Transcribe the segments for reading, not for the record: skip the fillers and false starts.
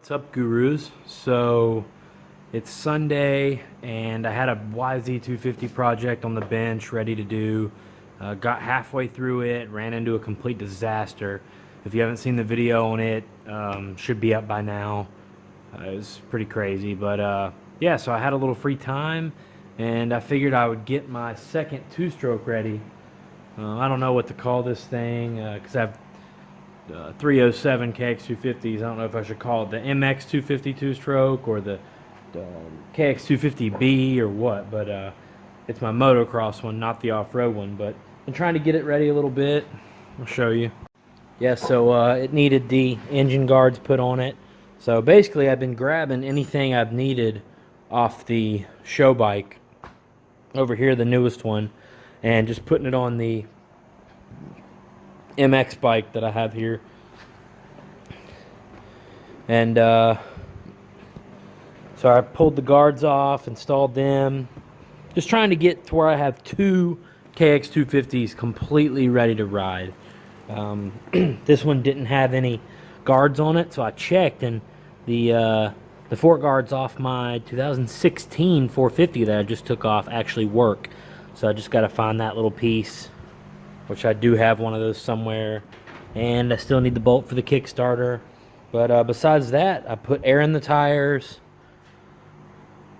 What's up, gurus? So it's Sunday and I had a YZ250 project on the bench ready to do. Got halfway through it, ran into a complete disaster. If you haven't seen the video on it, should be up by now. It was pretty crazy, but yeah, so I had a little free time and I figured I would get my second two-stroke ready. I don't know what to call this thing because I have 307 KX250s. I don't know if I should call it the MX250 two-stroke or the KX250B or what, but it's my motocross one, not the off-road one. But I'm trying to get it ready a little bit. I'll show you. Yeah, so it needed the engine guards put on it. So basically I've been grabbing anything I've needed off the show bike over here, the newest one, and just putting it on the MX bike that I have here. And so I pulled the guards off, installed them, just trying to get to where I have two KX250s completely ready to ride. This one didn't have any guards on it, so I checked, and the fork guards off my 2016 450 that I just took off actually work. So I just got to find that little piece, which I do have one of those somewhere, and I still need the bolt for the Kickstarter. But besides that, I put air in the tires.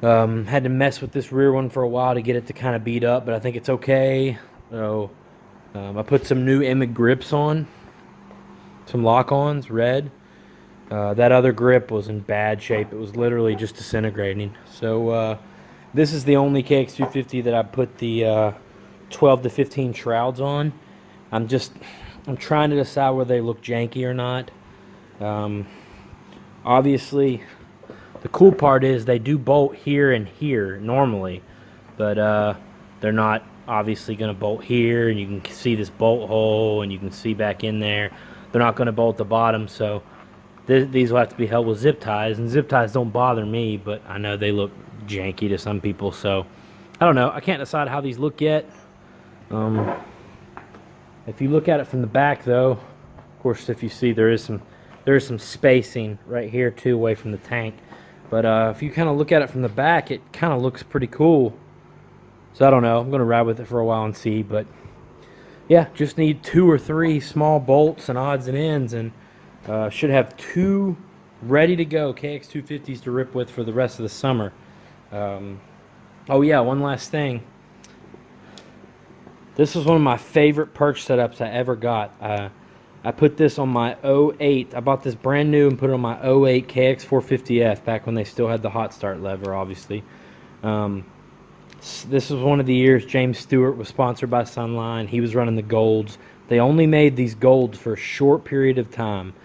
Had to mess with this rear one for a while to get it to kind of beat up, but I think it's okay. So I put some new Emmett grips on, some lock-ons, red. That other grip was in bad shape. It was literally just disintegrating. So this is the only KX250 that I put the 12 to 15 shrouds on. I'm trying to decide whether they look janky or not. Obviously, the cool part is they do bolt here and here normally, but they're not obviously going to bolt here, and you can see this bolt hole and you can see back in there. They're not going to bolt the bottom, so these will have to be held with zip ties, and zip ties don't bother me, but I know they look janky to some people, so I don't know. I can't decide how these look yet. If you look at it from the back, though, of course, if you see, there is some spacing right here too, away from the tank. But if you kind of look at it from the back, it kind of looks pretty cool. So I don't know. I'm gonna ride with it for a while and see. But yeah, just need 2 or 3 small bolts and odds and ends, and should have 2 ready to go KX250s to rip with for the rest of the summer. Oh yeah, one last thing. This was one of my favorite perch setups I ever got. I put this on my 08. I bought this brand new and put it on my 08 KX450F back when they still had the hot start lever, obviously. This was one of the years James Stewart was sponsored by Sunline. He was running the golds. They only made these golds for a short period of time,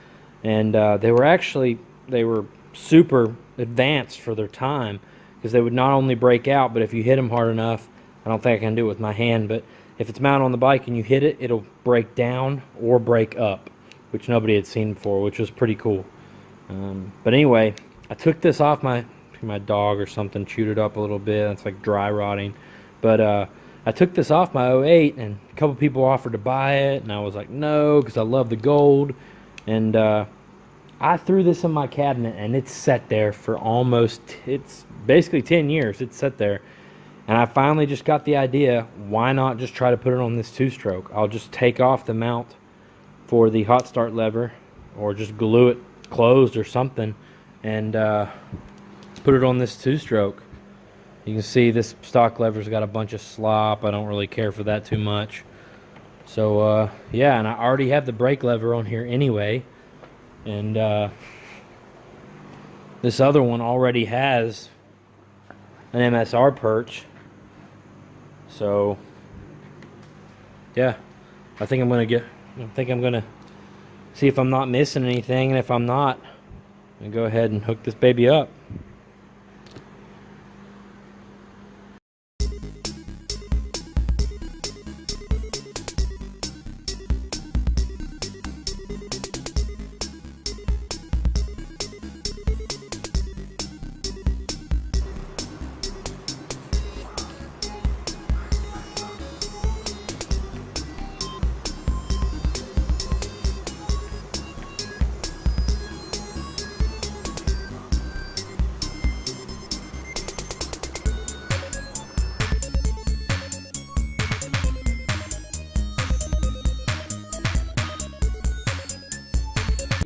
and they were super advanced for their time, because they would not only break out, but if you hit them hard enough, I don't think I can do it with my hand, but if it's mounted on the bike and you hit it, it'll break down or break up, which nobody had seen before, which was pretty cool. But anyway, I took this off my dog or something, chewed it up a little bit. It's like dry rotting. But I took this off my 08, and a couple people offered to buy it, and I was like, no, because I love the gold. And I threw this in my cabinet, and it's sat there for it's basically 10 years. It's sat there. And I finally just got the idea, why not just try to put it on this two-stroke? I'll just take off the mount for the hot start lever, or just glue it closed or something, and put it on this two-stroke. You can see this stock lever's got a bunch of slop. I don't really care for that too much. So yeah, and I already have the brake lever on here anyway, and this other one already has an MSR perch. So yeah, I think I'm gonna see if I'm not missing anything, and if I'm not, I'm gonna go ahead and hook this baby up.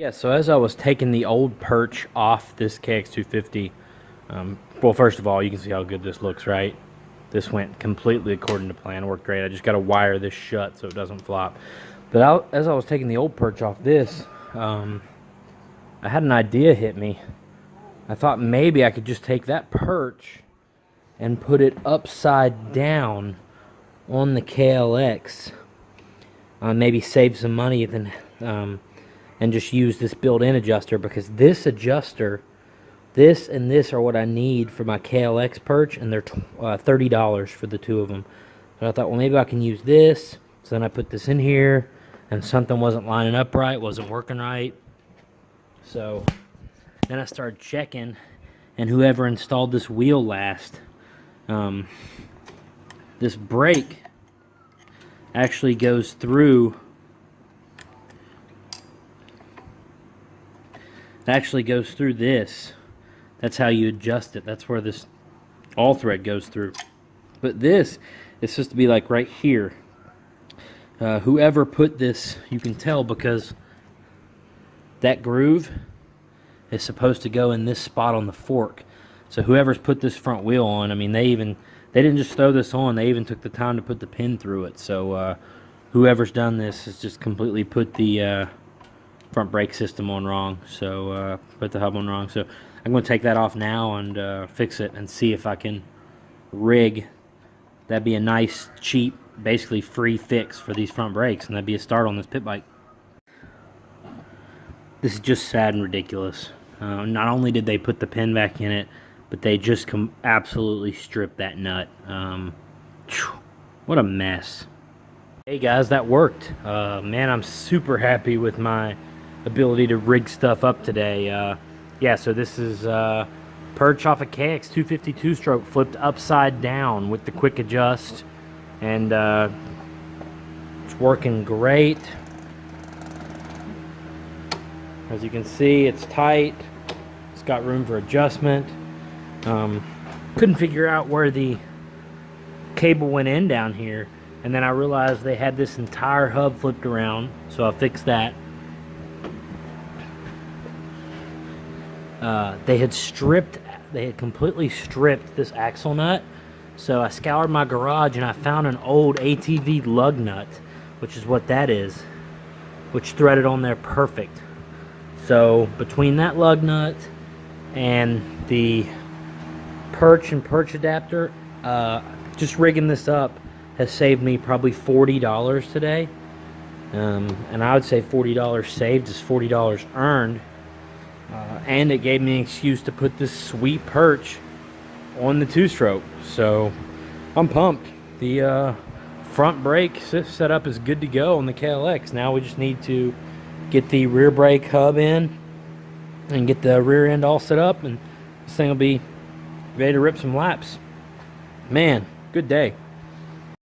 Yeah, so as I was taking the old perch off this KX 250, well, first of all, you can see how good this looks, right? This went completely according to plan, worked great. I just got to wire this shut so it doesn't flop. But as I was taking the old perch off this, I had an idea hit me. I thought maybe I could just take that perch and put it upside down on the KLX. Maybe save some money and just use this built-in adjuster, because this adjuster, this and this are what I need for my KLX perch, and they're $30 for the two of them. So I thought, well, maybe I can use this. So then I put this in here, and something wasn't lining up right, wasn't working right. So then I started checking, and whoever installed this wheel last, this brake actually goes through. It actually goes through this. That's how you adjust it. That's where this all thread goes through. But this is supposed to be like right here. Whoever put this, you can tell because that groove is supposed to go in this spot on the fork. So whoever's put this front wheel on, I mean, they didn't just throw this on, they even took the time to put the pin through it. So whoever's done this has just completely put the front brake system on wrong. So put the hub on wrong. So I'm going to take that off now and fix it and see if I can rig. That'd be a nice, cheap, basically free fix for these front brakes, and that'd be a start on this pit bike. This is just sad and ridiculous. Not only did they put the pin back in it, but they just absolutely stripped that nut. What a mess. Hey guys, that worked. Man, I'm super happy with my ability to rig stuff up today. Yeah, so this is perch off a KX 252 stroke flipped upside down with the quick adjust, and it's working great. As you can see, it's tight. It's got room for adjustment. Couldn't figure out where the cable went in down here, and then I realized they had this entire hub flipped around, so I fixed that. They had completely stripped this axle nut. So I scoured my garage and I found an old ATV lug nut, which is what that is, which threaded on there perfect. So between that lug nut and the perch and perch adapter, just rigging this up has saved me probably $40 today. And I would say $40 saved is $40 earned. And it gave me an excuse to put this sweet perch on the two-stroke. So I'm pumped. The front brake setup is good to go on the KLX. Now we just need to get the rear brake hub in and get the rear end all set up, and this thing will be ready to rip some laps. Man, good day.